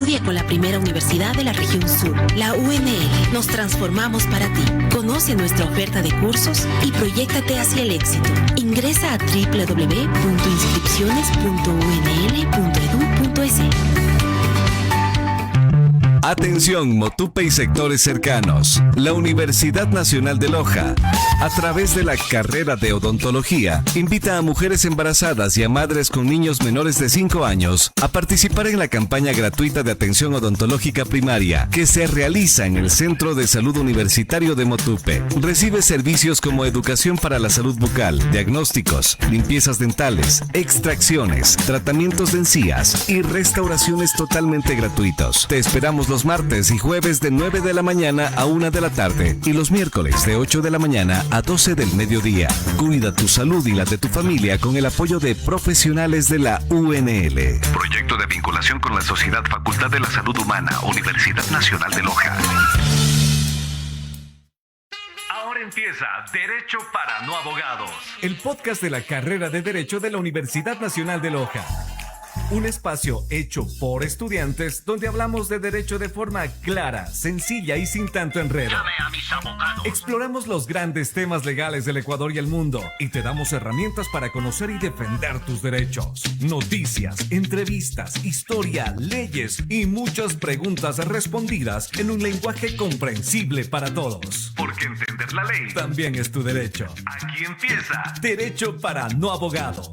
Estudia con la primera universidad de la región sur, la UNL. Nos transformamos para ti. Conoce nuestra oferta de cursos y proyéctate hacia el éxito. Ingresa a www.inscripciones.unl.edu.es. Atención, Motupe y sectores cercanos. La Universidad Nacional de Loja, a través de la carrera de odontología, invita a mujeres embarazadas y a madres con niños menores de 5 años a participar en la campaña gratuita de atención odontológica primaria que se realiza en el Centro de Salud Universitario de Motupe. Recibe servicios como educación para la salud bucal, diagnósticos, limpiezas dentales, extracciones, tratamientos de encías y restauraciones totalmente gratuitos. Te esperamos los martes y jueves de 9 de la mañana a 1 de la tarde y los miércoles de 8 de la mañana a 12 del mediodía. Cuida tu salud y la de tu familia con el apoyo de profesionales de la UNL. Proyecto de vinculación con la Sociedad Facultad de la Salud Humana, Universidad Nacional de Loja. Ahora empieza Derecho para No Abogados, el podcast de la carrera de Derecho de la Universidad Nacional de Loja. Un espacio hecho por estudiantes donde hablamos de derecho de forma clara, sencilla y sin tanto enredo. Llame a mis abogados. Exploramos los grandes temas legales del Ecuador y el mundo y te damos herramientas para conocer y defender tus derechos. Noticias, entrevistas, historia, leyes y muchas preguntas respondidas en un lenguaje comprensible para todos. Porque entender la ley también es tu derecho. Aquí empieza Derecho para No Abogados.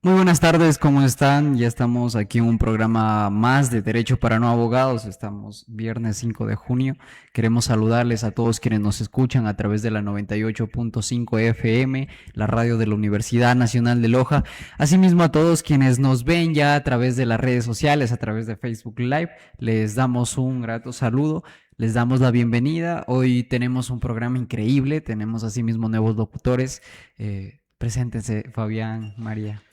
Muy buenas tardes, ¿cómo están? Ya estamos aquí en un programa más de Derecho para No Abogados. Estamos viernes 5 de junio. Queremos saludarles a todos quienes nos escuchan a través de la 98.5 FM, la radio de la Universidad Nacional de Loja. Asimismo a todos quienes nos ven ya a través de las redes sociales, a través de Facebook Live. Les damos un grato saludo. Les damos la bienvenida. Hoy tenemos un programa increíble. Tenemos asimismo nuevos locutores. Preséntense, Fabián, María.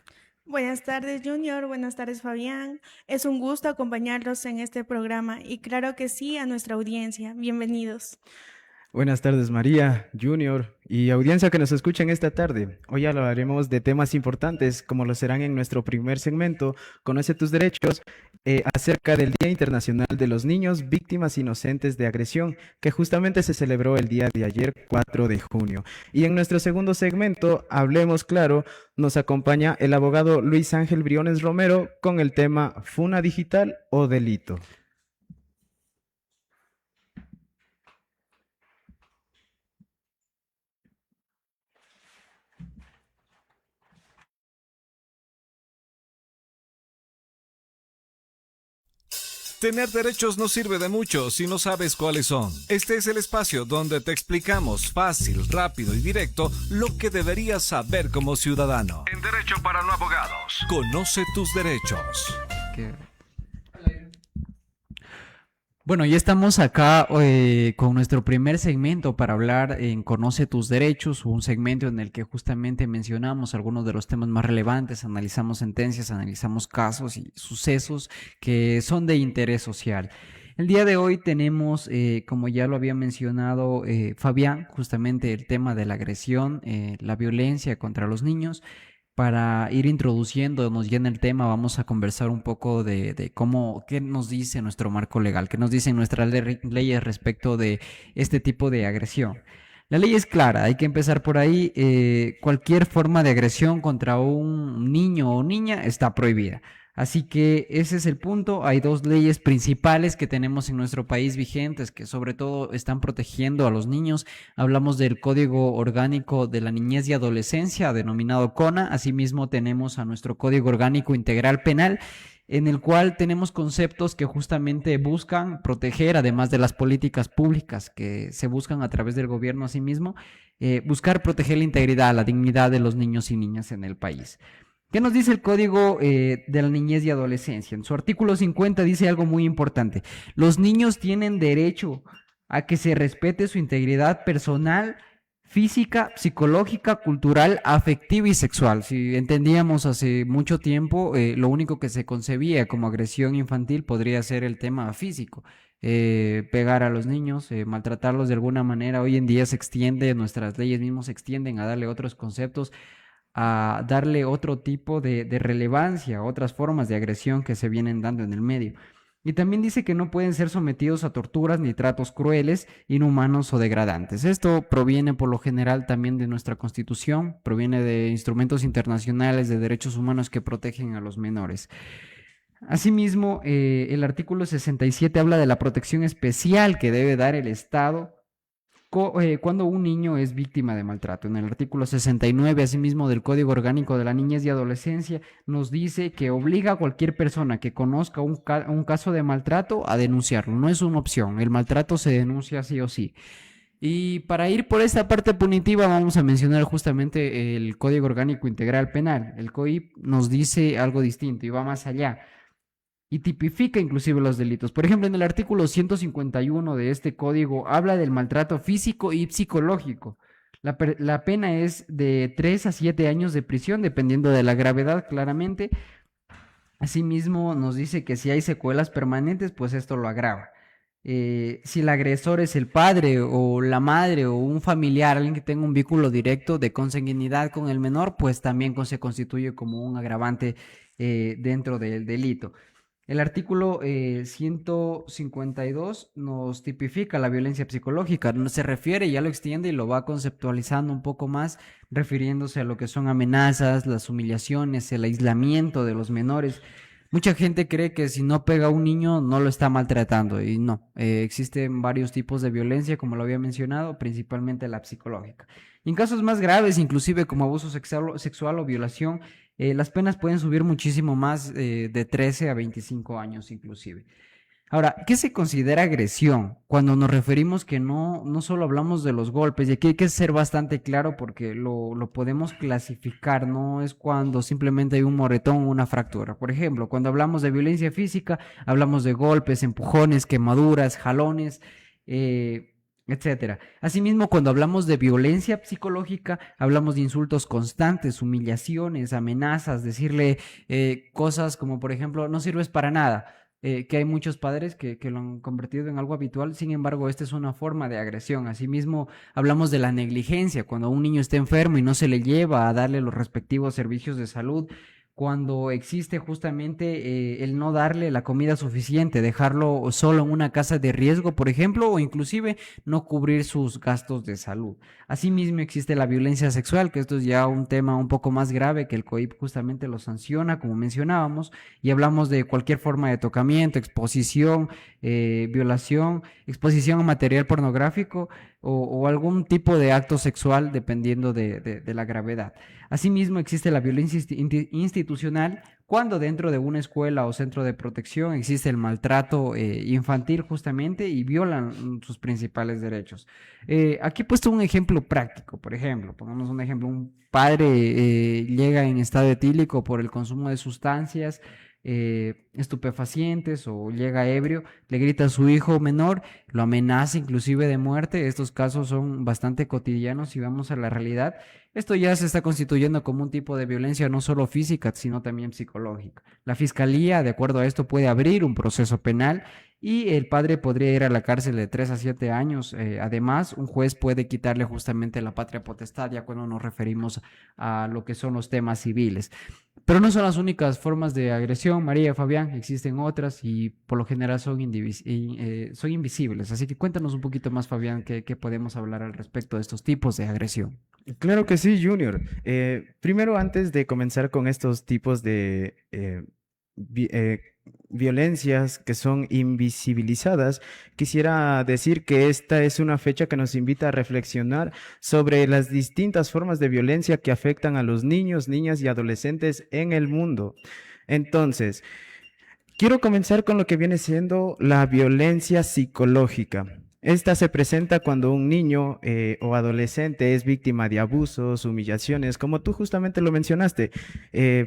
Buenas tardes, Junior. Buenas tardes, Fabián. Es un gusto acompañarlos en este programa y claro que sí a nuestra audiencia. Bienvenidos. Buenas tardes, María, Junior y audiencia que nos escuchan esta tarde. Hoy hablaremos de temas importantes como lo serán en nuestro primer segmento, Conoce tus derechos, acerca del Día Internacional de los Niños Víctimas Inocentes de Agresión, que justamente se celebró el día de ayer, 4 de junio. Y en nuestro segundo segmento, Hablemos Claro, nos acompaña el abogado Luis Ángel Briones Romero con el tema ¿Funa digital o delito? Tener derechos no sirve de mucho si no sabes cuáles son. Este es el espacio donde te explicamos fácil, rápido y directo lo que deberías saber como ciudadano. En Derecho para No Abogados, conoce tus derechos. Bueno, ya estamos acá con nuestro primer segmento para hablar en Conoce tus derechos, un segmento en el que justamente mencionamos algunos de los temas más relevantes, analizamos sentencias, analizamos casos y sucesos que son de interés social. El día de hoy tenemos, como ya lo había mencionado Fabián, justamente el tema de la agresión, la violencia contra los niños. Para ir introduciéndonos ya en el tema, vamos a conversar un poco de cómo, qué nos dice nuestro marco legal, qué nos dicen nuestras leyes respecto de este tipo de agresión. La ley es clara, hay que empezar por ahí. Cualquier forma de agresión contra un niño o niña está prohibida. Así que ese es el punto. Hay dos leyes principales que tenemos en nuestro país vigentes que sobre todo están protegiendo a los niños. Hablamos del Código Orgánico de la Niñez y Adolescencia, denominado CONA. Asimismo tenemos a nuestro Código Orgánico Integral Penal, en el cual tenemos conceptos que justamente buscan proteger, además de las políticas públicas que se buscan a través del gobierno asimismo, buscar proteger la integridad, la dignidad de los niños y niñas en el país. ¿Qué nos dice el Código de la Niñez y Adolescencia? En su artículo 50 dice algo muy importante. Los niños tienen derecho a que se respete su integridad personal, física, psicológica, cultural, afectiva y sexual. Si entendíamos hace mucho tiempo, lo único que se concebía como agresión infantil podría ser el tema físico. Pegar a los niños, maltratarlos de alguna manera. Hoy en día se extiende, nuestras leyes mismas se extienden a darle otros conceptos a darle otro tipo de relevancia, otras formas de agresión que se vienen dando en el medio. Y también dice que no pueden ser sometidos a torturas ni tratos crueles, inhumanos o degradantes. Esto proviene por lo general también de nuestra Constitución, proviene de instrumentos internacionales de derechos humanos que protegen a los menores. Asimismo, el artículo 67 habla de la protección especial que debe dar el Estado cuando un niño es víctima de maltrato. En el artículo 69, asimismo, del Código Orgánico de la Niñez y Adolescencia, nos dice que obliga a cualquier persona que conozca un caso de maltrato a denunciarlo. No es una opción, el maltrato se denuncia sí o sí. Y para ir por esta parte punitiva vamos a mencionar justamente el Código Orgánico Integral Penal. El COIP nos dice algo distinto y va más allá. Y tipifica inclusive los delitos. Por ejemplo, en el artículo 151 de este código habla del maltrato físico y psicológico. La pena es de 3 a 7 años de prisión, dependiendo de la gravedad, claramente. Asimismo, nos dice que si hay secuelas permanentes, pues esto lo agrava. Si el agresor es el padre o la madre o un familiar, alguien que tenga un vínculo directo de consanguinidad con el menor, pues también se constituye como un agravante dentro del delito. El artículo 152 nos tipifica la violencia psicológica, se refiere, ya lo extiende y lo va conceptualizando un poco más, refiriéndose a lo que son amenazas, las humillaciones, el aislamiento de los menores. Mucha gente cree que si no pega a un niño no lo está maltratando y no, existen varios tipos de violencia, como lo había mencionado, principalmente la psicológica. Y en casos más graves, inclusive como abuso sexual o violación, las penas pueden subir muchísimo más, de 13 a 25 años inclusive. Ahora, ¿qué se considera agresión? Cuando nos referimos que no solo hablamos de los golpes, y aquí hay que ser bastante claro porque lo podemos clasificar, no es cuando simplemente hay un moretón o una fractura. Por ejemplo, cuando hablamos de violencia física, hablamos de golpes, empujones, quemaduras, jalones, etcétera. Asimismo, cuando hablamos de violencia psicológica, hablamos de insultos constantes, humillaciones, amenazas, decirle cosas como, por ejemplo, no sirves para nada. Que hay muchos padres que lo han convertido en algo habitual, sin embargo, esta es una forma de agresión. Asimismo, hablamos de la negligencia, cuando un niño está enfermo y no se le lleva a darle los respectivos servicios de salud, cuando existe justamente el no darle la comida suficiente, dejarlo solo en una casa de riesgo, por ejemplo, o inclusive no cubrir sus gastos de salud. Asimismo, existe la violencia sexual, que esto es ya un tema un poco más grave, que el COIP justamente lo sanciona, como mencionábamos, y hablamos de cualquier forma de tocamiento, exposición, violación, exposición a material pornográfico o algún tipo de acto sexual, dependiendo de la gravedad. Asimismo, existe la violencia institucional, cuando dentro de una escuela o centro de protección existe el maltrato infantil justamente y violan sus principales derechos. Aquí he puesto un ejemplo práctico, por ejemplo, pongamos un ejemplo, un padre llega en estado etílico por el consumo de sustancias estupefacientes o llega ebrio, le grita a su hijo menor, lo amenaza inclusive de muerte. Estos casos son bastante cotidianos si vamos a la realidad. Esto ya se está constituyendo como un tipo de violencia no solo física, sino también psicológica. La fiscalía, de acuerdo a esto, puede abrir un proceso penal y el padre podría ir a la cárcel de 3 a 7 años. Además, un juez puede quitarle justamente la patria potestad ya cuando nos referimos a lo que son los temas civiles. Pero no son las únicas formas de agresión, María, Fabián, existen otras y por lo general son invisibles. Así que cuéntanos un poquito más, Fabián, qué podemos hablar al respecto de estos tipos de agresión. Claro que sí, Junior. Primero, antes de comenzar con estos tipos de violencias que son invisibilizadas, quisiera decir que esta es una fecha que nos invita a reflexionar sobre las distintas formas de violencia que afectan a los niños, niñas y adolescentes en el mundo. Entonces, quiero comenzar con lo que viene siendo la violencia psicológica. Esta se presenta cuando un niño o adolescente es víctima de abusos, humillaciones, como tú justamente lo mencionaste.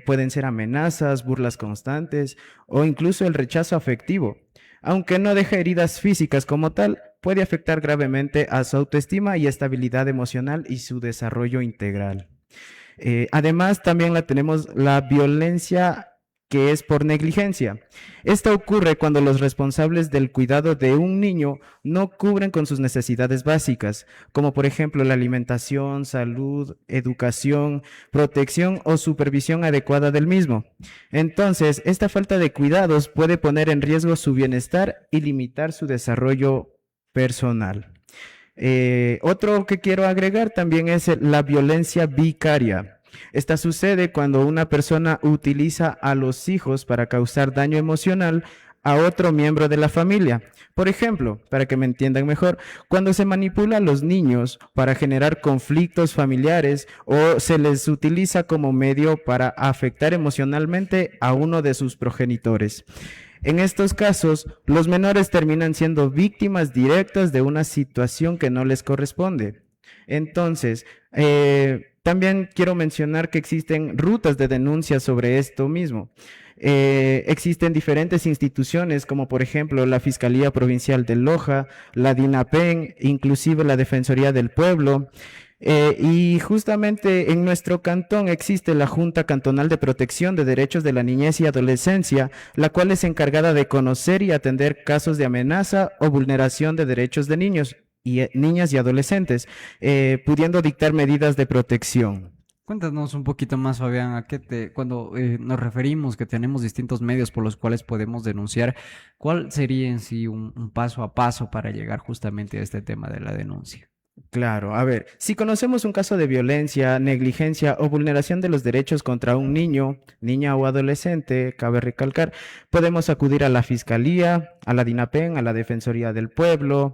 Pueden ser amenazas, burlas constantes o incluso el rechazo afectivo. Aunque no deja heridas físicas como tal, puede afectar gravemente a su autoestima y estabilidad emocional y su desarrollo integral. Además, también tenemos la violencia que es por negligencia. Esta ocurre cuando los responsables del cuidado de un niño no cubren con sus necesidades básicas, como por ejemplo la alimentación, salud, educación, protección o supervisión adecuada del mismo. Entonces, esta falta de cuidados puede poner en riesgo su bienestar y limitar su desarrollo personal. Otro que quiero agregar también es la violencia vicaria. Esta sucede cuando una persona utiliza a los hijos para causar daño emocional a otro miembro de la familia. Por ejemplo, para que me entiendan mejor, cuando se manipula a los niños para generar conflictos familiares o se les utiliza como medio para afectar emocionalmente a uno de sus progenitores. En estos casos, los menores terminan siendo víctimas directas de una situación que no les corresponde. Entonces, también quiero mencionar que existen rutas de denuncia sobre esto mismo. Existen diferentes instituciones como por ejemplo la Fiscalía Provincial de Loja, la DINAPEN, inclusive la Defensoría del Pueblo. Y justamente en nuestro cantón existe la Junta Cantonal de Protección de Derechos de la Niñez y Adolescencia, la cual es encargada de conocer y atender casos de amenaza o vulneración de derechos de niños y niñas y adolescentes, pudiendo dictar medidas de protección. Cuéntanos un poquito más, Fabián, cuando nos referimos que tenemos distintos medios por los cuales podemos denunciar, ¿cuál sería en sí un paso a paso para llegar justamente a este tema de la denuncia? Claro, a ver, si conocemos un caso de violencia, negligencia o vulneración de los derechos contra un niño, niña o adolescente, cabe recalcar, podemos acudir a la Fiscalía, a la DINAPEN, a la Defensoría del Pueblo,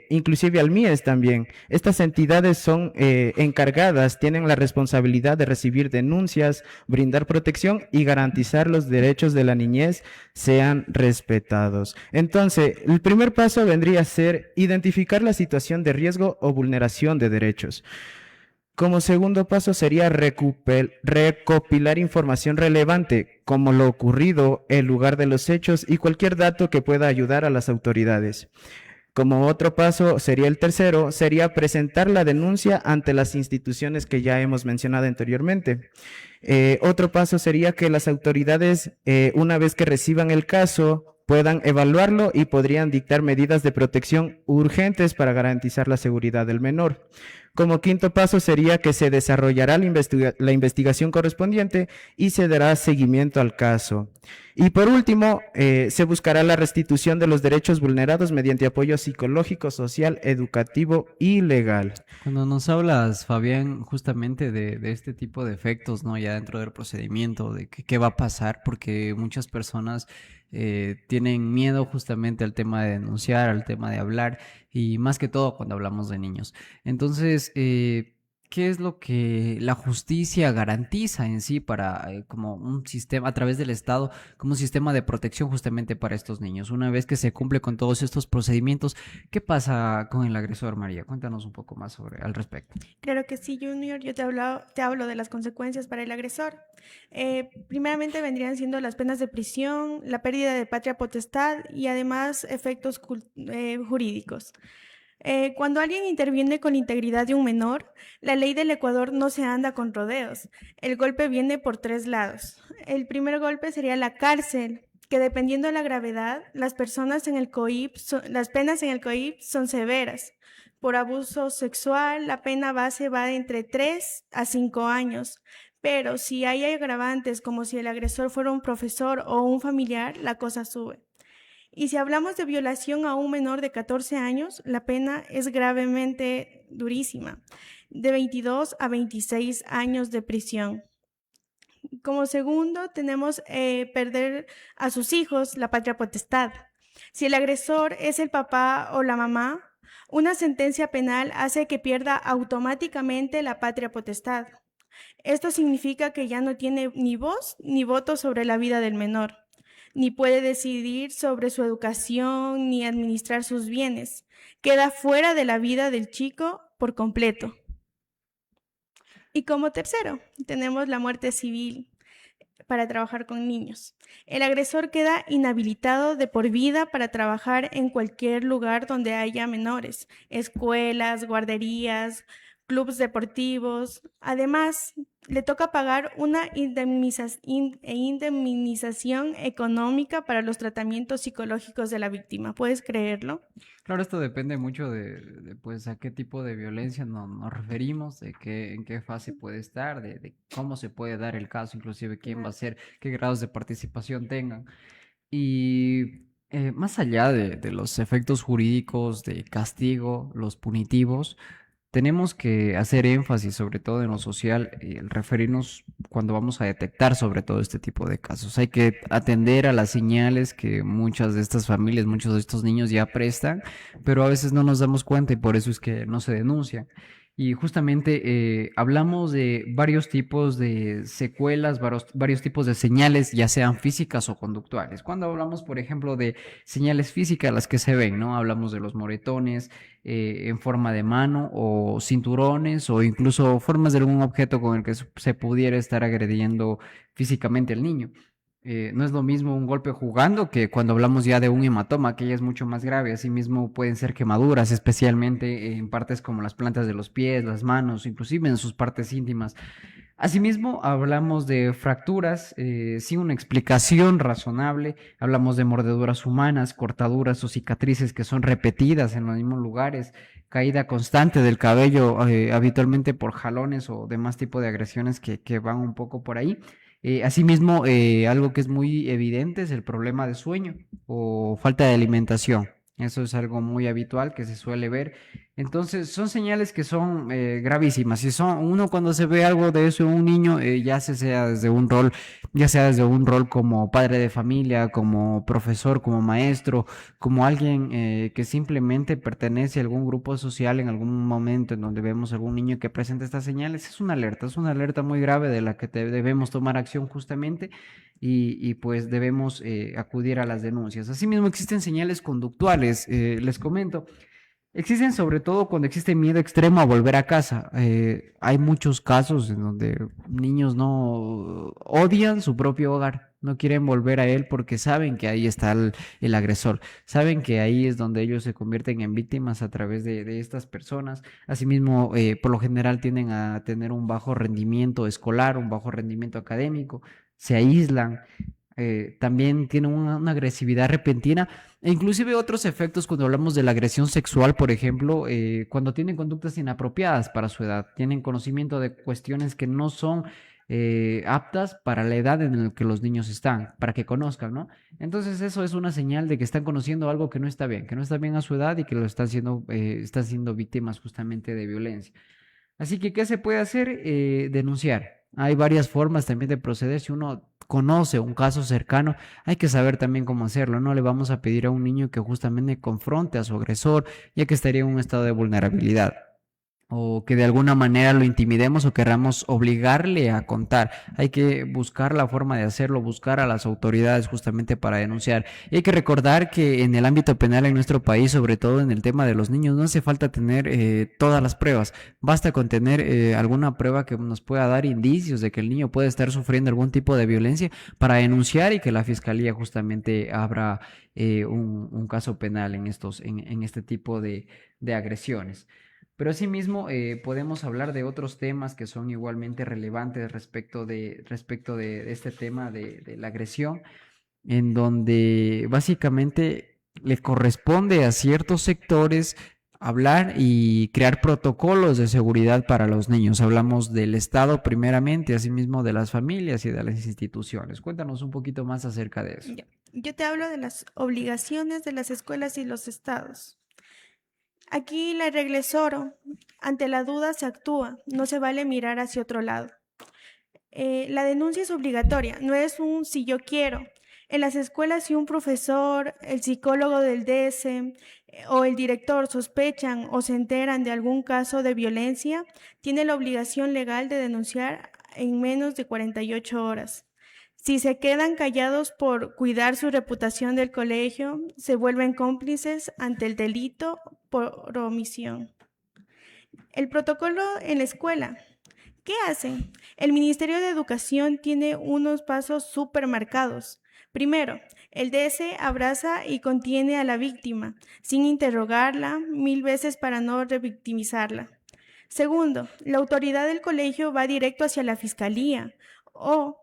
inclusive al MIES también. Estas entidades son encargadas, tienen la responsabilidad de recibir denuncias, brindar protección y garantizar los derechos de la niñez sean respetados. Entonces, el primer paso vendría a ser identificar la situación de riesgo o vulneración de derechos. Como segundo paso sería recopilar información relevante, como lo ocurrido, el lugar de los hechos y cualquier dato que pueda ayudar a las autoridades. Como otro paso sería el tercero, sería presentar la denuncia ante las instituciones que ya hemos mencionado anteriormente. Otro paso sería que las autoridades, una vez que reciban el caso, puedan evaluarlo y podrían dictar medidas de protección urgentes para garantizar la seguridad del menor. Como quinto paso sería que se desarrollará la investigación correspondiente y se dará seguimiento al caso. Y por último, se buscará la restitución de los derechos vulnerados mediante apoyo psicológico, social, educativo y legal. Cuando nos hablas, Fabián, justamente de este tipo de efectos, ¿no? Ya dentro del procedimiento, de qué va a pasar, porque muchas personas tienen miedo justamente al tema de denunciar, al tema de hablar, y más que todo cuando hablamos de niños. Entonces, ¿qué es lo que la justicia garantiza en sí para como un sistema, a través del Estado, como un sistema de protección justamente para estos niños? Una vez que se cumple con todos estos procedimientos, ¿qué pasa con el agresor, María? Cuéntanos un poco más al respecto. Claro que sí, Junior. Yo te hablo de las consecuencias para el agresor. Primeramente vendrían siendo las penas de prisión, la pérdida de patria potestad y además efectos jurídicos. Cuando alguien interviene con la integridad de un menor, la ley del Ecuador no se anda con rodeos. El golpe viene por 3 lados. El primer golpe sería la cárcel, que dependiendo de la gravedad, las penas en el COIP son severas. Por abuso sexual, la pena base va de entre 3 a 5 años. Pero si hay agravantes, como si el agresor fuera un profesor o un familiar, la cosa sube. Y si hablamos de violación a un menor de 14 años, la pena es gravemente durísima, de 22 a 26 años de prisión. Como segundo, tenemos perder a sus hijos la patria potestad. Si el agresor es el papá o la mamá, una sentencia penal hace que pierda automáticamente la patria potestad. Esto significa que ya no tiene ni voz ni voto sobre la vida del menor, ni puede decidir sobre su educación, ni administrar sus bienes. Queda fuera de la vida del chico por completo. Y como tercero, tenemos la muerte civil para trabajar con niños. El agresor queda inhabilitado de por vida para trabajar en cualquier lugar donde haya menores, escuelas, guarderías, clubes deportivos. Además, le toca pagar una indemnización económica para los tratamientos psicológicos de la víctima. ¿Puedes creerlo? Claro, esto depende mucho pues, a qué tipo de violencia nos referimos, en qué fase puede estar, de cómo se puede dar el caso, inclusive quién va a ser, qué grados de participación tengan. Y más allá de los efectos jurídicos de castigo, los punitivos, tenemos que hacer énfasis, sobre todo en lo social, el referirnos cuando vamos a detectar sobre todo este tipo de casos. Hay que atender a las señales que muchas de estas familias, muchos de estos niños ya prestan, pero a veces no nos damos cuenta y por eso es que no se denuncian. Y justamente hablamos de varios tipos de secuelas, varios tipos de señales, ya sean físicas o conductuales. Cuando hablamos, por ejemplo, de señales físicas, las que se ven, ¿no? Hablamos de los moretones en forma de mano o cinturones o incluso formas de algún objeto con el que se pudiera estar agrediendo físicamente al niño. No es lo mismo un golpe jugando que cuando hablamos ya de un hematoma, que ya es mucho más grave. Asimismo, pueden ser quemaduras, especialmente en partes como las plantas de los pies, las manos, inclusive en sus partes íntimas. Asimismo, hablamos de fracturas sin una explicación razonable. Hablamos de mordeduras humanas, cortaduras o cicatrices que son repetidas en los mismos lugares, caída constante del cabello, habitualmente por jalones o demás tipo de agresiones que van un poco por ahí. Asimismo, algo que es muy evidente es el problema de sueño o falta de alimentación. Eso es algo muy habitual que se suele ver. Entonces, son señales que son gravísimas. Y uno cuando se ve algo de eso en un niño, sea desde un rol, ya sea desde un rol como padre de familia, como profesor, como maestro, como alguien que simplemente pertenece a algún grupo social en algún momento en donde vemos algún niño que presenta estas señales, es una alerta muy grave de la que debemos tomar acción justamente y pues debemos acudir a las denuncias. Asimismo, existen señales conductuales, les comento. Existen sobre todo cuando existe miedo extremo a volver a casa. Hay muchos casos en donde niños no odian su propio hogar, no quieren volver a él porque saben que ahí está el agresor, saben que ahí es donde ellos se convierten en víctimas a través de estas personas. Asimismo, por lo general tienden a tener un bajo rendimiento escolar, un bajo rendimiento académico, se aíslan. También tienen una agresividad repentina e inclusive otros efectos cuando hablamos de la agresión sexual, por ejemplo, cuando tienen conductas inapropiadas para su edad, tienen conocimiento de cuestiones que no son aptas para la edad en la que los niños están, para que conozcan, ¿no? Entonces eso es una señal de que están conociendo algo que no está bien a su edad y que lo están siendo víctimas justamente de violencia. Así que, ¿qué se puede hacer? Denunciar. Hay varias formas también de proceder. Si uno conoce un caso cercano, hay que saber también cómo hacerlo. No le vamos a pedir a un niño que justamente confronte a su agresor, ya que estaría en un estado de vulnerabilidad. O que de alguna manera lo intimidemos o querramos obligarle a contar. Hay que buscar la forma de hacerlo, buscar a las autoridades justamente para denunciar. Y hay que recordar que en el ámbito penal en nuestro país, sobre todo en el tema de los niños, no hace falta tener todas las pruebas. Basta con tener alguna prueba que nos pueda dar indicios de que el niño puede estar sufriendo algún tipo de violencia para denunciar y que la fiscalía justamente abra un caso penal en este tipo de agresiones. Pero asimismo podemos hablar de otros temas que son igualmente relevantes respecto de este tema de la agresión, en donde básicamente le corresponde a ciertos sectores hablar y crear protocolos de seguridad para los niños. Hablamos del Estado primeramente, asimismo de las familias y de las instituciones. Cuéntanos un poquito más acerca de eso. Yo te hablo de las obligaciones de las escuelas y los estados. Aquí la regla es oro. Ante la duda se actúa, no se vale mirar hacia otro lado. La denuncia es obligatoria, no es un si yo quiero. En las escuelas, si un profesor, el psicólogo del DS o el director sospechan o se enteran de algún caso de violencia, tiene la obligación legal de denunciar en menos de 48 horas. Si se quedan callados por cuidar su reputación del colegio, se vuelven cómplices ante el delito por omisión. El protocolo en la escuela. ¿Qué hacen? El Ministerio de Educación tiene unos pasos súper marcados. Primero, el DS abraza y contiene a la víctima, sin interrogarla 1000 veces para no revictimizarla. Segundo, la autoridad del colegio va directo hacia la fiscalía o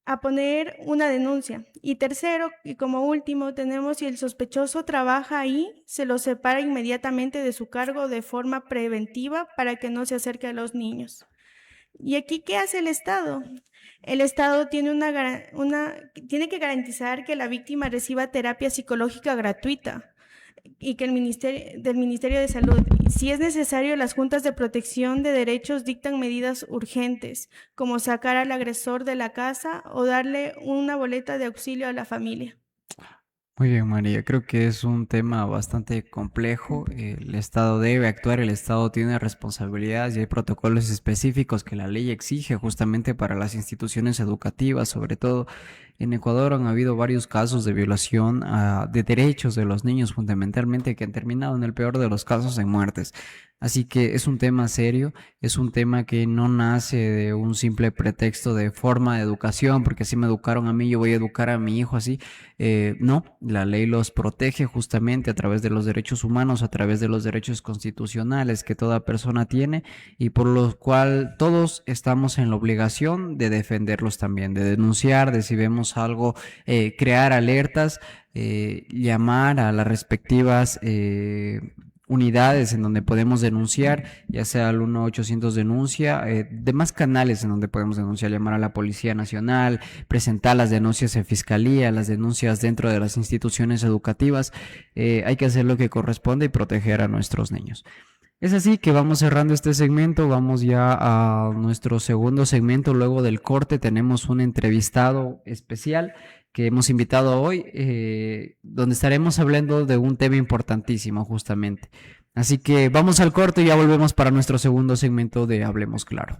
a poner una denuncia. Y tercero, y como último, tenemos si el sospechoso trabaja ahí, se lo separa inmediatamente de su cargo de forma preventiva para que no se acerque a los niños. ¿Y aquí qué hace el Estado? El Estado tiene, tiene que garantizar que la víctima reciba terapia psicológica gratuita y que del Ministerio de Salud. Si es necesario, las juntas de protección de derechos dictan medidas urgentes, como sacar al agresor de la casa o darle una boleta de auxilio a la familia. Muy bien, María. Creo que es un tema bastante complejo. El Estado debe actuar, el Estado tiene responsabilidades y hay protocolos específicos que la ley exige justamente para las instituciones educativas. Sobre todo en Ecuador han habido varios casos de violación de derechos de los niños, fundamentalmente, que han terminado en el peor de los casos en muertes. Así que es un tema serio, es un tema que no nace de un simple pretexto de forma de educación, porque así me educaron a mí, yo voy a educar a mi hijo así. No, la ley los protege justamente a través de los derechos humanos, a través de los derechos constitucionales que toda persona tiene y por lo cual todos estamos en la obligación de defenderlos también, de denunciar, de si vemos algo, crear alertas, llamar a las respectivas unidades en donde podemos denunciar, ya sea al 1-800 denuncia, demás canales en donde podemos denunciar, llamar a la Policía Nacional, presentar las denuncias en Fiscalía, las denuncias dentro de las instituciones educativas. Hay que hacer lo que corresponde y proteger a nuestros niños. Es así que vamos cerrando este segmento, vamos ya a nuestro segundo segmento. Luego del corte tenemos un entrevistado especial que hemos invitado hoy, donde estaremos hablando de un tema importantísimo justamente. Así que vamos al corte y ya volvemos para nuestro segundo segmento de Hablemos Claro.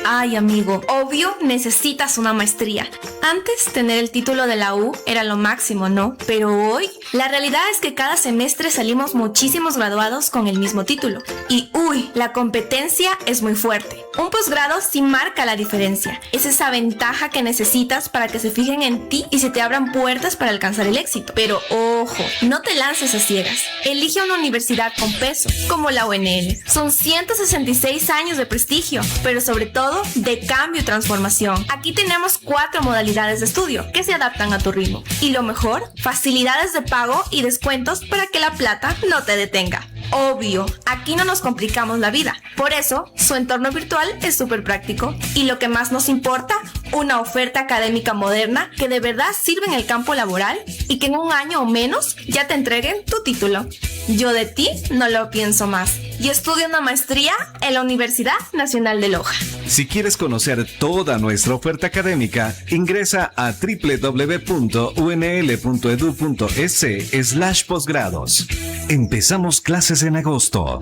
Ay, amigo, obvio necesitas una maestría. Antes, tener el título de la U era lo máximo, ¿no? Pero hoy, la realidad es que cada semestre salimos muchísimos graduados con el mismo título. Y uy, la competencia es muy fuerte. Un posgrado sí marca la diferencia. Es esa ventaja que necesitas para que se fijen en ti y se te abran puertas para alcanzar el éxito. Pero ojo, no te lances a ciegas. Elige una universidad con peso, como la UNL. Son 166 años de prestigio, pero sobre todo de cambio y transformación. Aquí tenemos 4 modalidades de estudio que se adaptan a tu ritmo. Y lo mejor, facilidades de pago y descuentos para que la plata no te detenga. Obvio, aquí no nos complicamos la vida. Por eso, su entorno virtual es súper práctico. Y lo que más nos importa, una oferta académica moderna que de verdad sirve en el campo laboral y que en un año o menos ya te entreguen tu título. Yo de ti no lo pienso más. Y estudio una maestría en la Universidad Nacional de Loja. Si quieres conocer toda nuestra oferta académica, ingresa a www.unl.edu.es/posgrados. Empezamos clases en agosto.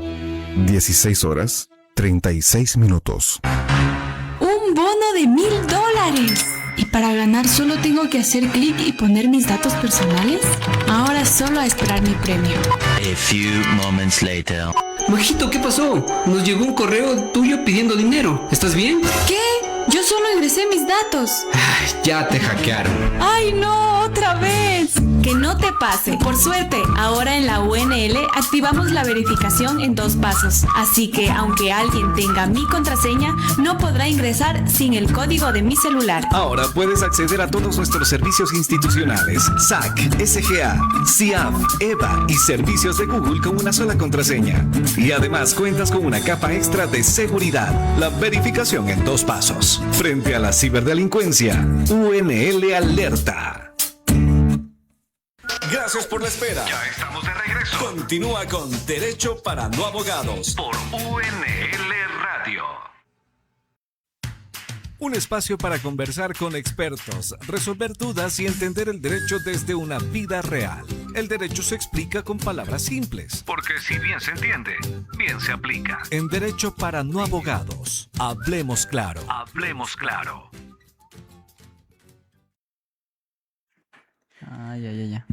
16 horas, 36 minutos. ¡Un bono de $1,000! ¿Y para ganar solo tengo que hacer clic y poner mis datos personales? Ahora solo a esperar mi premio. A few moments later. Majito, ¿qué pasó? Nos llegó un correo tuyo pidiendo dinero. ¿Estás bien? ¿Qué? Yo solo ingresé mis datos. Ay, ya te hackearon. ¡Ay, no! ¡Otra vez! Que no te pase. Por suerte, ahora en la UNL activamos la verificación en 2 pasos. Así que, aunque alguien tenga mi contraseña, no podrá ingresar sin el código de mi celular. Ahora puedes acceder a todos nuestros servicios institucionales, SAC, SGA, CIAF, EVA y servicios de Google con una sola contraseña. Y además cuentas con una capa extra de seguridad, la verificación en 2 pasos. Frente a la ciberdelincuencia, UNL alerta. Gracias por la espera. Ya estamos de regreso. Continúa con Derecho para No Abogados por UNL Radio. Un espacio para conversar con expertos, resolver dudas y entender el derecho desde una vida real. El derecho se explica con palabras simples. Porque si bien se entiende, bien se aplica. En Derecho para No Abogados, hablemos claro. Hablemos claro. Ay.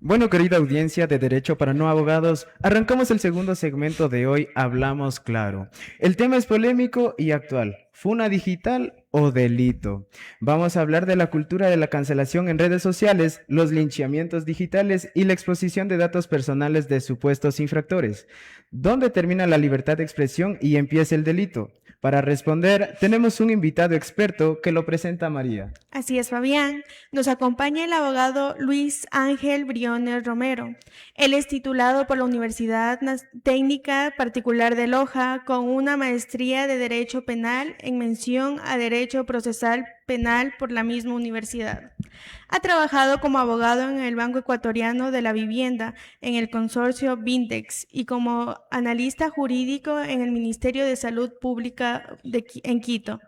Bueno, querida audiencia de Derecho para No Abogados, arrancamos el segundo segmento de hoy, Hablamos Claro. El tema es polémico y actual. ¿Funa digital o delito? Vamos a hablar de la cultura de la cancelación en redes sociales, los linchamientos digitales y la exposición de datos personales de supuestos infractores. ¿Dónde termina la libertad de expresión y empieza el delito? Para responder, tenemos un invitado experto que lo presenta María. Así es, Fabián. Nos acompaña el abogado Luis Ángel Briones Romero. Él es titulado por la Universidad Técnica Particular de Loja con una maestría de Derecho Penal en mención a Derecho Procesal Penal por la misma universidad. Ha trabajado como abogado en el Banco Ecuatoriano de la Vivienda, en el consorcio Vintex y como analista jurídico en el Ministerio de Salud Pública en Quito.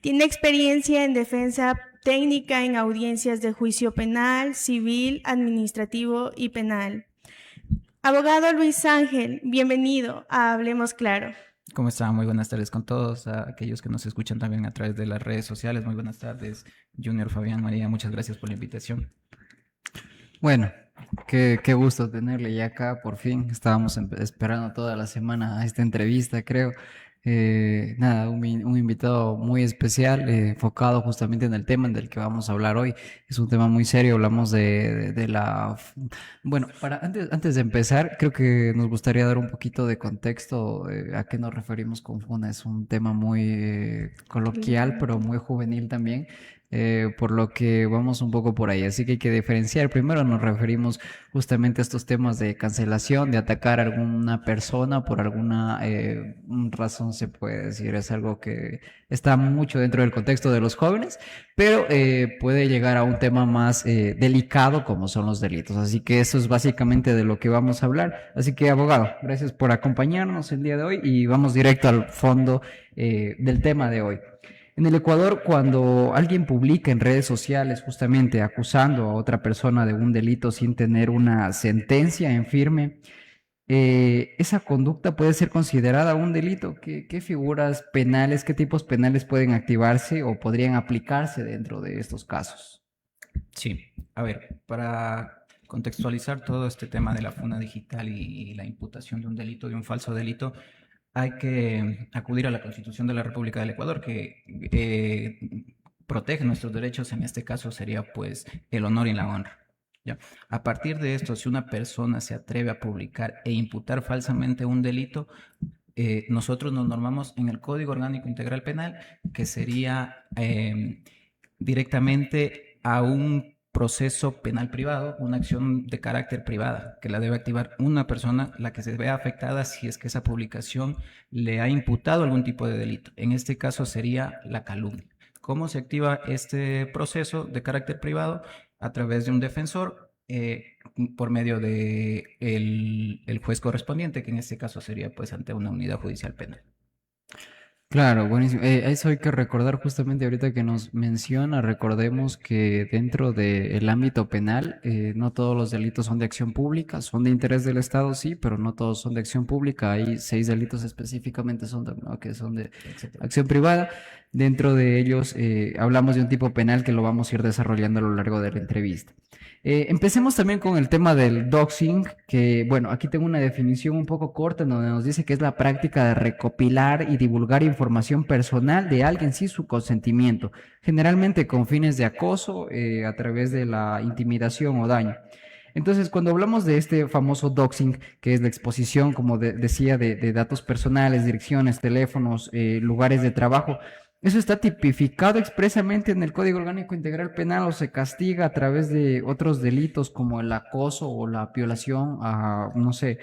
Tiene experiencia en defensa técnica en audiencias de juicio penal, civil, administrativo y penal. Abogado Luis Ángel, bienvenido a Hablemos Claro. ¿Cómo están? Muy buenas tardes con todos, a aquellos que nos escuchan también a través de las redes sociales. Muy buenas tardes, Junior, Fabián, María, muchas gracias por la invitación. Bueno, qué gusto tenerle ya acá, por fin. Estábamos esperando toda la semana a esta entrevista, creo. Nada, un invitado muy especial, enfocado justamente en el tema del que vamos a hablar hoy. Es un tema muy serio, hablamos de la... Bueno, antes de empezar, creo que nos gustaría dar un poquito de contexto a qué nos referimos con FUNA. Es un tema muy coloquial, pero muy juvenil también. Por lo que vamos un poco por ahí, así que hay que diferenciar. Primero nos referimos justamente a estos temas de cancelación, de atacar a alguna persona por alguna razón, se puede decir. Es algo que está mucho dentro del contexto de los jóvenes, pero puede llegar a un tema más delicado como son los delitos. Así que eso es básicamente de lo que vamos a hablar. Así que, abogado, gracias por acompañarnos el día de hoy y vamos directo al fondo del tema de hoy. En el Ecuador, cuando alguien publica en redes sociales justamente acusando a otra persona de un delito sin tener una sentencia en firme, esa conducta puede ser considerada un delito. ¿Qué figuras penales, qué tipos penales pueden activarse o podrían aplicarse dentro de estos casos? Sí, a ver, para contextualizar todo este tema de la funa digital y la imputación de un delito, de un falso delito, hay que acudir a la Constitución de la República del Ecuador, que protege nuestros derechos. En este caso sería pues el honor y la honra. ¿Ya? A partir de esto, si una persona se atreve a publicar e imputar falsamente un delito, nosotros nos normamos en el Código Orgánico Integral Penal, que sería directamente a un proceso penal privado, una acción de carácter privada, que la debe activar una persona, la que se vea afectada si es que esa publicación le ha imputado algún tipo de delito. En este caso sería la calumnia. ¿Cómo se activa este proceso de carácter privado? A través de un defensor, por medio de el juez correspondiente, que en este caso sería pues ante una unidad judicial penal. Claro, buenísimo. Eso hay que recordar justamente ahorita que nos menciona. Recordemos que dentro del ámbito penal, no todos los delitos son de acción pública, son de interés del Estado, sí, pero no todos son de acción pública. Hay 6 delitos específicamente que son de acción privada. Dentro de ellos hablamos de un tipo penal que lo vamos a ir desarrollando a lo largo de la entrevista. Empecemos también con el tema del doxing, que bueno, aquí tengo una definición un poco corta donde nos dice que es la práctica de recopilar y divulgar información personal de alguien sin su consentimiento, generalmente con fines de acoso a través de la intimidación o daño. Entonces, cuando hablamos de este famoso doxing, que es la exposición, como decía, de datos personales, direcciones, teléfonos, lugares de trabajo, ¿eso está tipificado expresamente en el Código Orgánico Integral Penal o se castiga a través de otros delitos como el acoso o la violación a, no sé,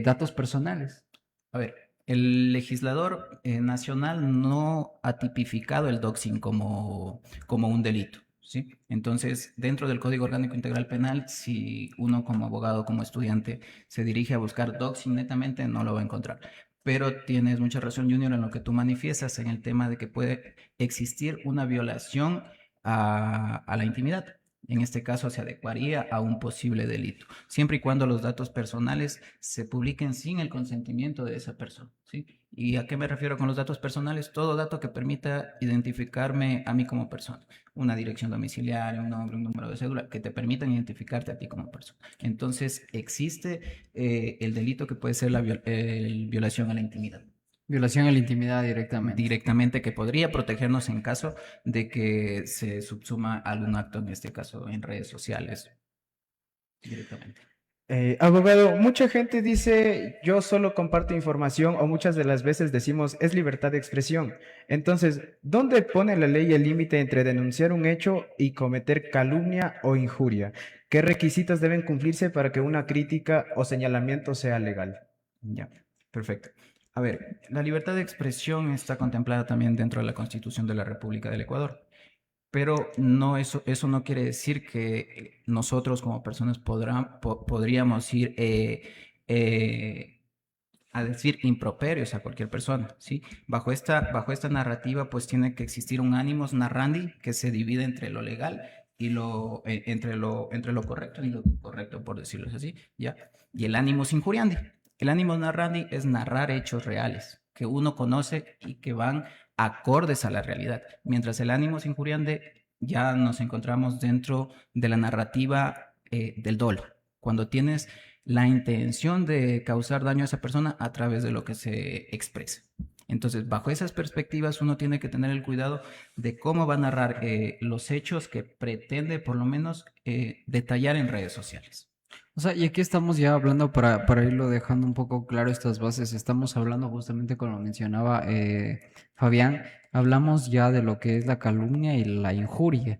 datos personales? A ver, el legislador nacional no ha tipificado el doxing como un delito, ¿sí? Entonces, dentro del Código Orgánico Integral Penal, si uno como abogado, como estudiante, se dirige a buscar doxing netamente, no lo va a encontrar. Pero tienes mucha razón, Junior, en lo que tú manifiestas en el tema de que puede existir una violación a la intimidad. En este caso se adecuaría a un posible delito, siempre y cuando los datos personales se publiquen sin el consentimiento de esa persona, ¿sí? ¿Y a qué me refiero con los datos personales? Todo dato que permita identificarme a mí como persona. Una dirección domiciliaria, un nombre, un número de cédula, que te permitan identificarte a ti como persona. Entonces existe el delito que puede ser la violación a la intimidad. Violación a la intimidad directamente. Directamente, que podría protegernos en caso de que se subsuma algún acto, en este caso en redes sociales, directamente. Abogado, mucha gente dice yo solo comparto información o muchas de las veces decimos es libertad de expresión. Entonces, ¿dónde pone la ley el límite entre denunciar un hecho y cometer calumnia o injuria? ¿Qué requisitos deben cumplirse para que una crítica o señalamiento sea legal? Ya, perfecto. A ver, la libertad de expresión está contemplada también dentro de la Constitución de la República del Ecuador, pero no eso no quiere decir que nosotros como personas podríamos ir a decir improperios a cualquier persona, ¿sí? Bajo esta narrativa, pues tiene que existir un animus narrandi que se divide entre lo legal y entre lo correcto y lo correcto, por decirlo así, ¿ya? Y el animus injuriandi. El animus narrandi es narrar hechos reales que uno conoce y que van acordes a la realidad, mientras el animus injuriandi ya nos encontramos dentro de la narrativa del dolo, cuando tienes la intención de causar daño a esa persona a través de lo que se expresa. Entonces, bajo esas perspectivas, uno tiene que tener el cuidado de cómo va a narrar los hechos que pretende, por lo menos, detallar en redes sociales. O sea, y aquí estamos ya hablando, para irlo dejando un poco claro estas bases, estamos hablando justamente, como mencionaba Fabián, hablamos ya de lo que es la calumnia y la injuria.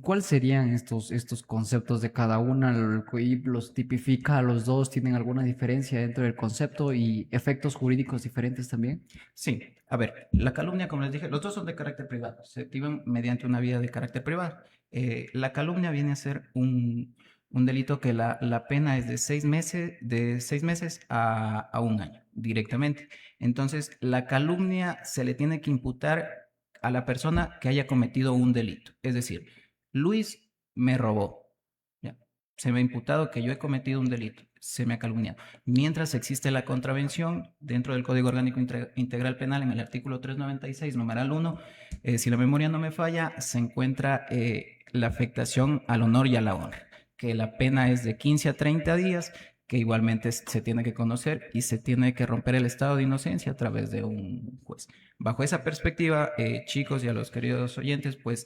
¿Cuáles serían estos conceptos de cada una? ¿El COIP los tipifica a los dos? ¿Tienen alguna diferencia dentro del concepto y efectos jurídicos diferentes también? Sí, a ver, la calumnia, como les dije, los dos son de carácter privado, se activan mediante una vía de carácter privado. La calumnia viene a ser un delito que la pena es de 6 meses a 1 año, directamente. Entonces, la calumnia se le tiene que imputar a la persona que haya cometido un delito. Es decir, Luis me robó. ¿Ya? Se me ha imputado que yo he cometido un delito. Se me ha calumniado. Mientras existe la contravención dentro del Código Orgánico Integral Penal, en el artículo 396, numeral 1, si la memoria no me falla, se encuentra la afectación al honor y a la honra, que la pena es de 15 a 30 días, que igualmente se tiene que conocer y se tiene que romper el estado de inocencia a través de un juez. Bajo esa perspectiva, chicos y a los queridos oyentes, pues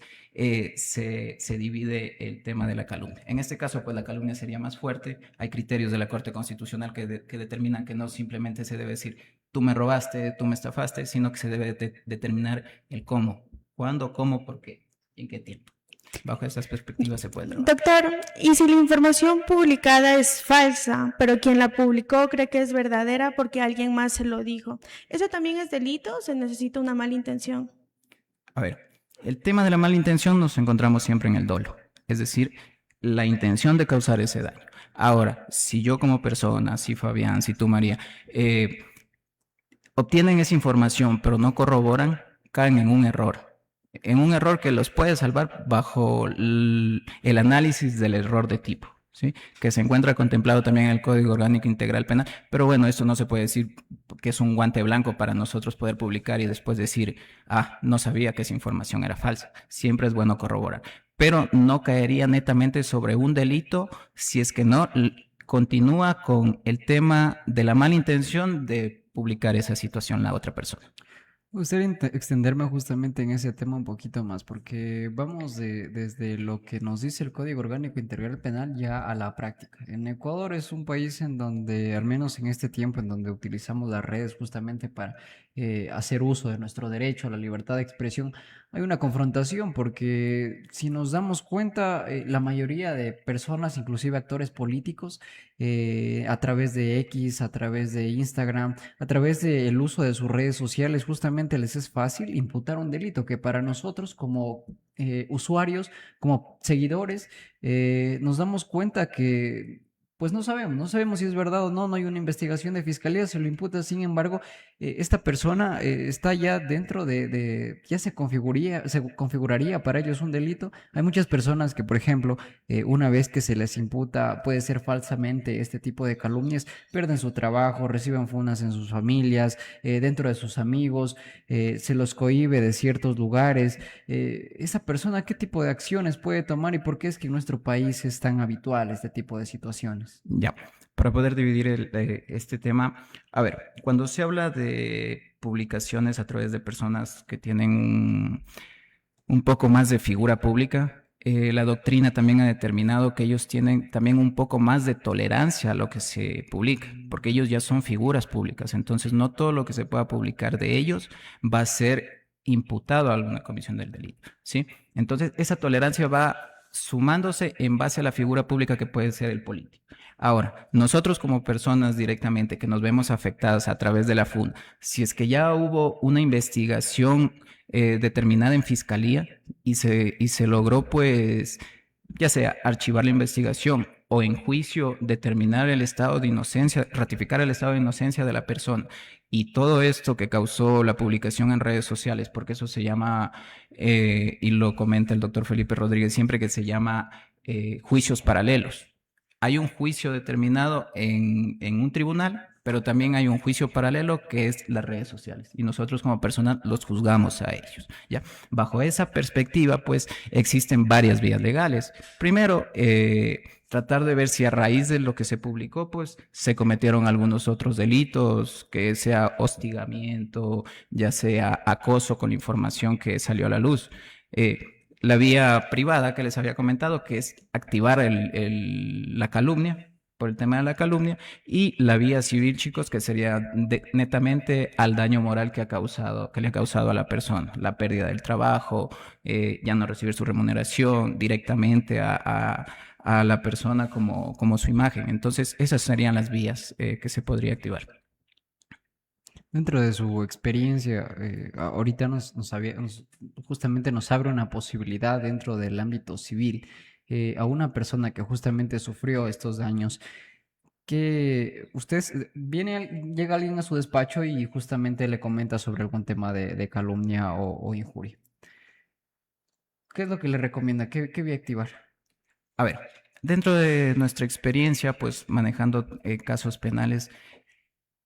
se divide el tema de la calumnia. En este caso, pues la calumnia sería más fuerte. Hay criterios de la Corte Constitucional que determinan que no simplemente se debe decir tú me robaste, tú me estafaste, sino que se debe determinar el cómo, cuándo, cómo, por qué y en qué tiempo. Bajo esas perspectivas se puede trabajar. Doctor, ¿y si la información publicada es falsa, pero quien la publicó cree que es verdadera porque alguien más se lo dijo? ¿Eso también es delito o se necesita una mala intención? A ver, el tema de la mala intención nos encontramos siempre en el dolo, es decir, la intención de causar ese daño. Ahora, si yo como persona, si Fabián, si tú María, obtienen esa información pero no corroboran, caen en un error que los puede salvar bajo el análisis del error de tipo, ¿sí? Que se encuentra contemplado también en el Código Orgánico Integral Penal, pero bueno, esto no se puede decir que es un guante blanco para nosotros poder publicar y después decir, no sabía que esa información era falsa. Siempre es bueno corroborar, pero no caería netamente sobre un delito si es que no continúa con el tema de la mala intención de publicar esa situación la otra persona. Me gustaría extenderme justamente en ese tema un poquito más, porque vamos desde lo que nos dice el Código Orgánico Integral Penal ya a la práctica. En Ecuador es un país en donde, al menos en este tiempo, en donde utilizamos las redes justamente para hacer uso de nuestro derecho a la libertad de expresión, hay una confrontación, porque si nos damos cuenta, la mayoría de personas, inclusive actores políticos, a través de X, a través de Instagram, a través del uso de sus redes sociales, justamente les es fácil imputar un delito que para nosotros como usuarios, como seguidores, nos damos cuenta que Pues no sabemos si es verdad o no, no hay una investigación de fiscalía, se lo imputa, sin embargo, esta persona está ya dentro ya se configuraría para ellos un delito. Hay muchas personas que, por ejemplo, una vez que se les imputa, puede ser falsamente este tipo de calumnias, pierden su trabajo, reciben funas en sus familias, dentro de sus amigos, se los cohíbe de ciertos lugares. Esa persona, ¿qué tipo de acciones puede tomar y por qué es que en nuestro país es tan habitual este tipo de situaciones? Ya, para poder dividir este tema, a ver, cuando se habla de publicaciones a través de personas que tienen un poco más de figura pública, la doctrina también ha determinado que ellos tienen también un poco más de tolerancia a lo que se publica, porque ellos ya son figuras públicas, entonces no todo lo que se pueda publicar de ellos va a ser imputado a alguna comisión del delito, ¿sí? Entonces esa tolerancia va sumándose en base a la figura pública que puede ser el político. Ahora, nosotros como personas directamente que nos vemos afectadas a través de la FUN, si es que ya hubo una investigación determinada en fiscalía y se logró, pues, ya sea archivar la investigación o en juicio determinar el estado de inocencia, ratificar el estado de inocencia de la persona, y todo esto que causó la publicación en redes sociales, porque eso se llama, y lo comenta el doctor Felipe Rodríguez siempre, que se llama juicios paralelos. Hay un juicio determinado en un tribunal, pero también hay un juicio paralelo que es las redes sociales, y nosotros como personas los juzgamos a ellos, ¿ya? Bajo esa perspectiva, pues, existen varias vías legales. Primero, tratar de ver si a raíz de lo que se publicó, pues, se cometieron algunos otros delitos, que sea hostigamiento, ya sea acoso con la información que salió a la luz. La vía privada que les había comentado, que es activar la calumnia, por el tema de la calumnia, y la vía civil, chicos, que sería netamente al daño moral que le ha causado a la persona, la pérdida del trabajo, ya no recibir su remuneración directamente a la persona como su imagen. Entonces, esas serían las vías que se podría activar. Dentro de su experiencia, ahorita justamente nos abre una posibilidad dentro del ámbito civil a una persona que justamente sufrió estos daños, que llega alguien a su despacho y justamente le comenta sobre algún tema de calumnia o injuria. ¿Qué es lo que le recomienda? ¿Qué voy a activar? A ver, dentro de nuestra experiencia, pues manejando casos penales,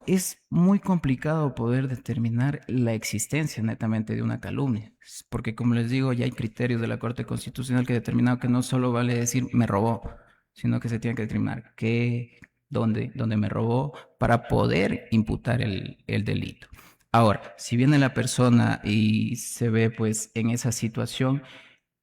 es muy complicado poder determinar la existencia netamente de una calumnia, porque como les digo, ya hay criterios de la Corte Constitucional que ha determinado que no solo vale decir me robó, sino que se tiene que determinar qué, dónde me robó para poder imputar el delito. Ahora, si viene la persona y se ve pues en esa situación,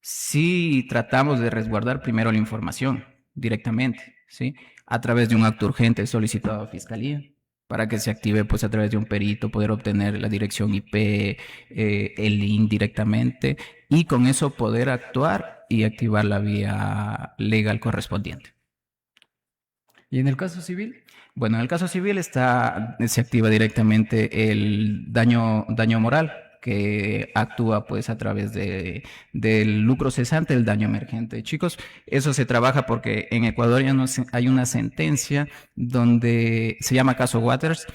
sí tratamos de resguardar primero la información directamente, ¿sí? A través de un acto urgente solicitado a Fiscalía, para que se active pues a través de un perito, poder obtener la dirección IP, el link directamente, y con eso poder actuar y activar la vía legal correspondiente. ¿Y en el caso civil? Bueno, en el caso civil se activa directamente el daño moral, que actúa pues a través del lucro cesante, el daño emergente. Chicos, eso se trabaja porque en Ecuador ya hay una sentencia donde se llama caso Waters,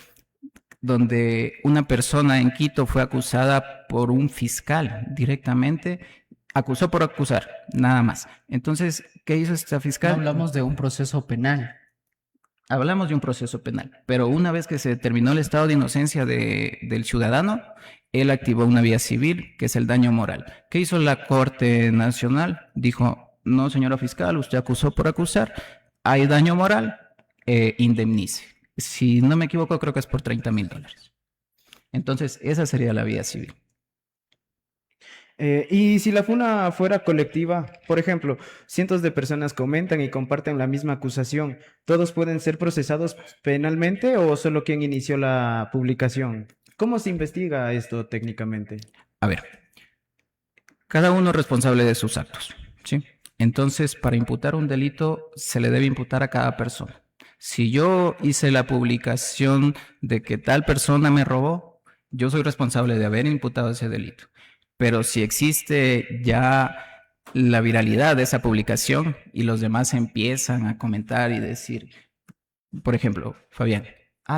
donde una persona en Quito fue acusada por un fiscal directamente, acusó por acusar, nada más. Entonces, ¿qué hizo esta fiscal? No hablamos de un proceso penal. Hablamos de un proceso penal, pero una vez que se determinó el estado de inocencia del ciudadano, él activó una vía civil, que es el daño moral. ¿Qué hizo la Corte Nacional? Dijo, no, señora fiscal, usted acusó por acusar, hay daño moral, indemnice. Si no me equivoco, creo que es por $30,000. Entonces, esa sería la vía civil. Y si la funa fuera colectiva, por ejemplo, cientos de personas comentan y comparten la misma acusación, ¿todos pueden ser procesados penalmente o solo quien inició la publicación? ¿Cómo se investiga esto técnicamente? A ver, cada uno es responsable de sus actos, ¿sí? Entonces, para imputar un delito, se le debe imputar a cada persona. Si yo hice la publicación de que tal persona me robó, yo soy responsable de haber imputado ese delito. Pero si existe ya la viralidad de esa publicación y los demás empiezan a comentar y decir, por ejemplo, Fabián,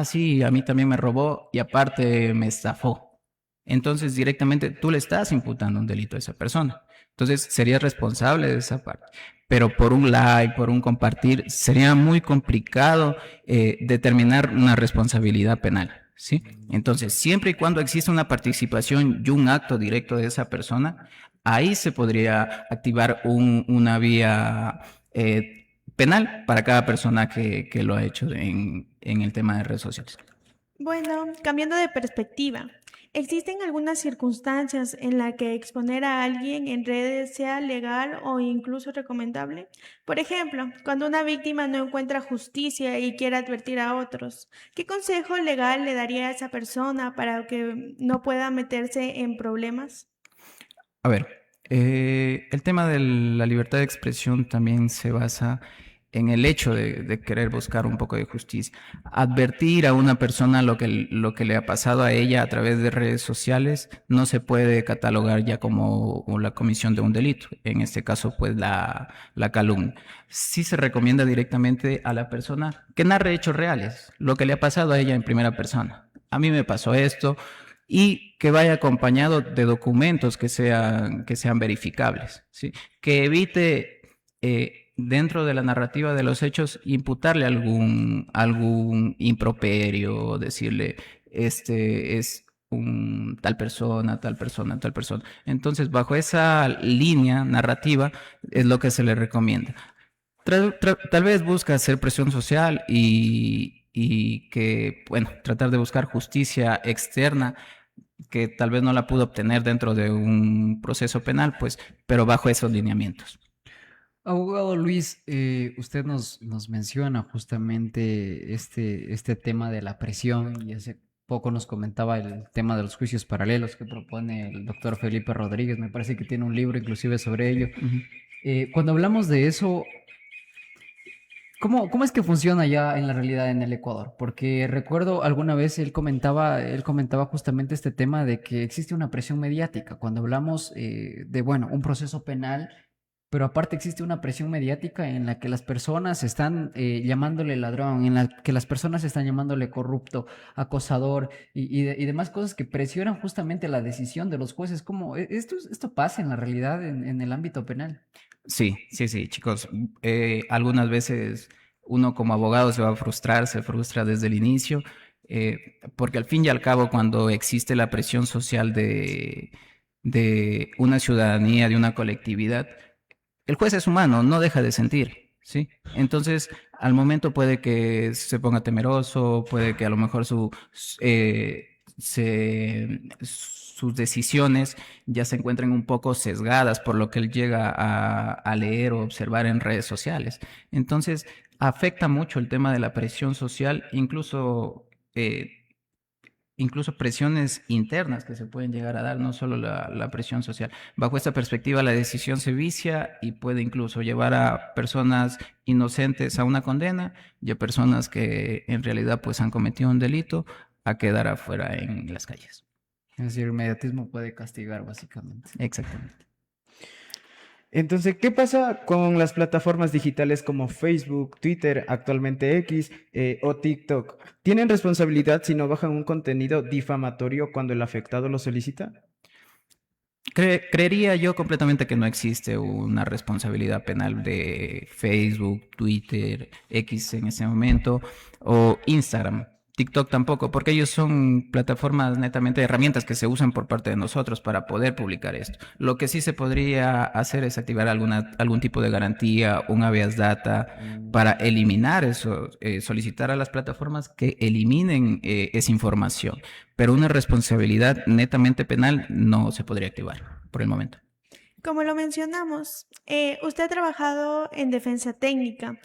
sí, a mí también me robó y aparte me estafó. Entonces directamente tú le estás imputando un delito a esa persona. Entonces serías responsable de esa parte. Pero por un like, por un compartir, sería muy complicado determinar una responsabilidad penal, ¿sí? Entonces, siempre y cuando exista una participación y un acto directo de esa persona, ahí se podría activar una vía penal para cada persona que lo ha hecho en el tema de redes sociales. Bueno, cambiando de perspectiva, ¿existen algunas circunstancias en las que exponer a alguien en redes sea legal o incluso recomendable? Por ejemplo, cuando una víctima no encuentra justicia y quiere advertir a otros, ¿qué consejo legal le daría a esa persona para que no pueda meterse en problemas? A ver, el tema de la libertad de expresión también se basa en el hecho de querer buscar un poco de justicia. Advertir a una persona lo que le ha pasado a ella a través de redes sociales no se puede catalogar ya como la comisión de un delito. En este caso, pues la calumnia. Sí se recomienda directamente a la persona que narre hechos reales, lo que le ha pasado a ella en primera persona. A mí me pasó esto, y que vaya acompañado de documentos que sean verificables, ¿sí? Que evite dentro de la narrativa de los hechos imputarle algún improperio, decirle este es un tal persona. Entonces, bajo esa línea narrativa es lo que se le recomienda. Tal vez busca hacer presión social y que, bueno, tratar de buscar justicia externa que tal vez no la pudo obtener dentro de un proceso penal, pues, pero bajo esos lineamientos. Abogado Luis, usted nos menciona justamente este tema de la presión y hace poco nos comentaba el tema de los juicios paralelos que propone el doctor Felipe Rodríguez. Me parece que tiene un libro inclusive sobre ello. Cuando hablamos de eso, ¿cómo es que funciona ya en la realidad en el Ecuador? Porque recuerdo alguna vez él comentaba justamente este tema de que existe una presión mediática cuando hablamos de, bueno, un proceso penal, pero aparte existe una presión mediática en la que las personas están llamándole ladrón, en la que las personas están llamándole corrupto, acosador y demás cosas que presionan justamente la decisión de los jueces. ¿Cómo esto pasa en la realidad en el ámbito penal? Sí, chicos. Algunas veces uno como abogado se frustra desde el inicio, porque al fin y al cabo cuando existe la presión social de una ciudadanía, de una colectividad, el juez es humano, no deja de sentir, ¿sí? Entonces, al momento puede que se ponga temeroso, puede que a lo mejor sus decisiones ya se encuentren un poco sesgadas por lo que él llega a leer o observar en redes sociales. Entonces, afecta mucho el tema de la presión social, incluso presiones internas que se pueden llegar a dar, no solo la presión social. Bajo esta perspectiva, la decisión se vicia y puede incluso llevar a personas inocentes a una condena y a personas que en realidad pues han cometido un delito a quedar afuera en las calles. Es decir, el mediatismo puede castigar, básicamente. Exactamente. Entonces, ¿qué pasa con las plataformas digitales como Facebook, Twitter, actualmente X o TikTok? ¿Tienen responsabilidad si no bajan un contenido difamatorio cuando el afectado lo solicita? Creería yo completamente que no existe una responsabilidad penal de Facebook, Twitter, X en ese momento, o Instagram. TikTok tampoco, porque ellos son plataformas netamente herramientas que se usan por parte de nosotros para poder publicar esto. Lo que sí se podría hacer es activar algún tipo de garantía, un habeas data para eliminar eso, solicitar a las plataformas que eliminen esa información. Pero una responsabilidad netamente penal no se podría activar por el momento. Como lo mencionamos, usted ha trabajado en defensa técnica.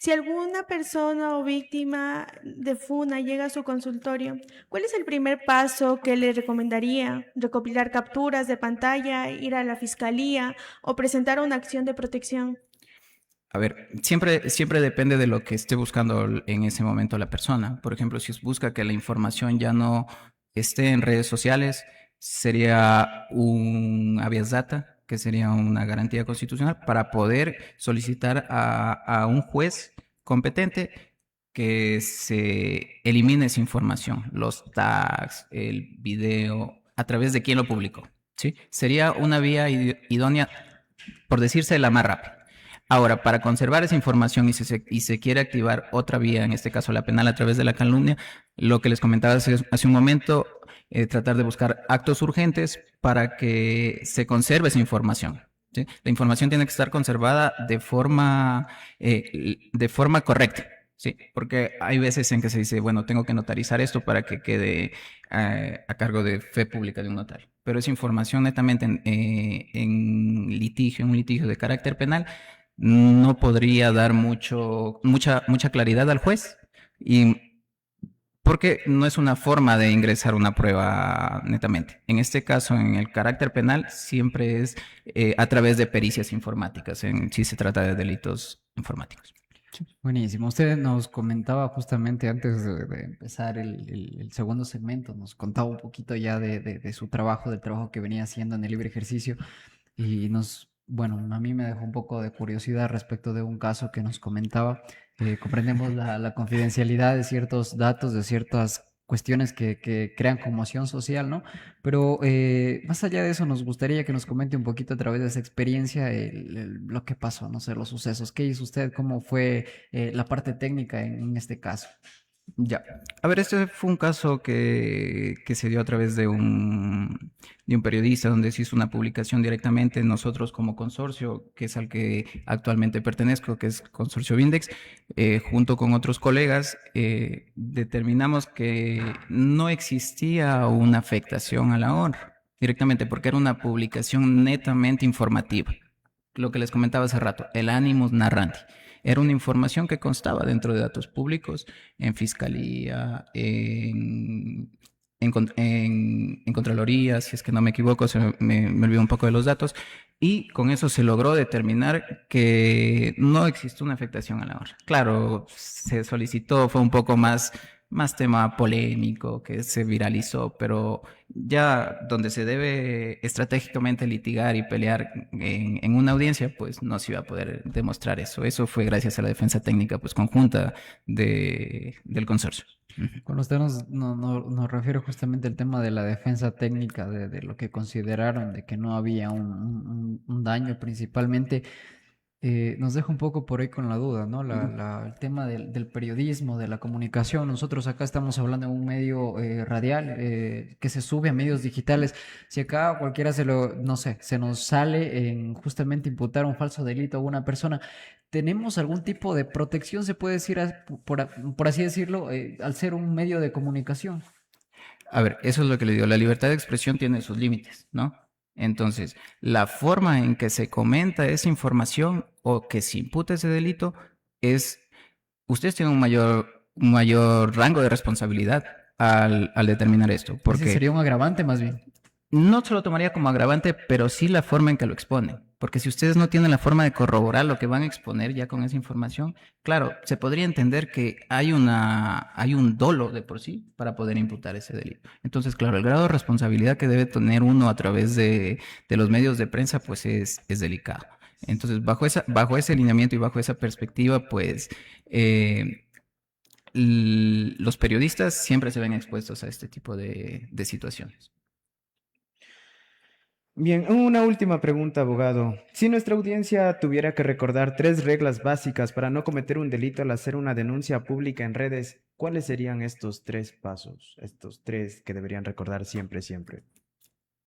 Si alguna persona o víctima de funa llega a su consultorio, ¿cuál es el primer paso que le recomendaría? ¿Recopilar capturas de pantalla, ir a la fiscalía o presentar una acción de protección? A ver, siempre depende de lo que esté buscando en ese momento la persona. Por ejemplo, si busca que la información ya no esté en redes sociales, sería un habeas data que sería una garantía constitucional, para poder solicitar a un juez competente que se elimine esa información, los tags, el video, a través de quién lo publicó, ¿sí? Sería una vía idónea, por decirse, la más rápida. Ahora, para conservar esa información y se quiere activar otra vía, en este caso la penal a través de la calumnia, lo que les comentaba hace un momento, tratar de buscar actos urgentes para que se conserve esa información, ¿sí? La información tiene que estar conservada de forma correcta, ¿sí? Porque hay veces en que se dice, bueno, tengo que notarizar esto para que quede a cargo de fe pública de un notario. Pero esa información netamente en un litigio de carácter penal, no podría dar mucha claridad al juez, y porque no es una forma de ingresar una prueba netamente. En este caso, en el carácter penal, siempre es a través de pericias informáticas, si se trata de delitos informáticos. Buenísimo. Usted nos comentaba justamente antes de empezar el segundo segmento, nos contaba un poquito ya de su trabajo, del trabajo que venía haciendo en el libre ejercicio, y bueno, a mí me dejó un poco de curiosidad respecto de un caso que nos comentaba. Comprendemos la confidencialidad de ciertos datos, de ciertas cuestiones que crean conmoción social, ¿no? Pero más allá de eso, nos gustaría que nos comente un poquito a través de esa experiencia lo que pasó, no sé, los sucesos. ¿Qué hizo usted? ¿Cómo fue la parte técnica en este caso? Ya. A ver, este fue un caso que se dio a través de un periodista, donde se hizo una publicación directamente. Nosotros como consorcio, que es al que actualmente pertenezco, que es Consorcio Vindex, junto con otros colegas, determinamos que no existía una afectación a la honra directamente, porque era una publicación netamente informativa. Lo que les comentaba hace rato, el animus narrandi. Era una información que constaba dentro de datos públicos, en Fiscalía, en Contraloría, si es que no me equivoco, me olvido un poco de los datos, y con eso se logró determinar que no existe una afectación a la honra. Claro, se solicitó, fue un poco más tema polémico, que se viralizó, pero ya donde se debe estratégicamente litigar y pelear en una audiencia, pues no se iba a poder demostrar eso. Eso fue gracias a la defensa técnica pues conjunta del consorcio. Cuando usted nos refiere justamente al tema de la defensa técnica, de lo que consideraron de que no había un daño principalmente, nos deja un poco por ahí con la duda, ¿no? El tema del periodismo, de la comunicación. Nosotros acá estamos hablando de un medio radial que se sube a medios digitales. Si acá cualquiera se nos sale en justamente imputar un falso delito a una persona, ¿tenemos algún tipo de protección, se puede decir, por así decirlo, al ser un medio de comunicación? A ver, eso es lo que le digo. La libertad de expresión tiene sus límites, ¿no? Entonces, la forma en que se comenta esa información o que se imputa ese delito es, ustedes tienen un mayor rango de responsabilidad al determinar esto. Porque ese sería un agravante más bien. No se lo tomaría como agravante, pero sí la forma en que lo exponen. Porque si ustedes no tienen la forma de corroborar lo que van a exponer ya con esa información, claro, se podría entender que hay un dolo de por sí para poder imputar ese delito. Entonces, claro, el grado de responsabilidad que debe tener uno a través de los medios de prensa, pues es delicado. Entonces, bajo ese alineamiento y bajo esa perspectiva, pues los periodistas siempre se ven expuestos a este tipo de situaciones. Bien, una última pregunta, abogado. Si nuestra audiencia tuviera que recordar 3 reglas básicas para no cometer un delito al hacer una denuncia pública en redes, ¿cuáles serían estos 3 pasos, estos 3 que deberían recordar siempre, siempre?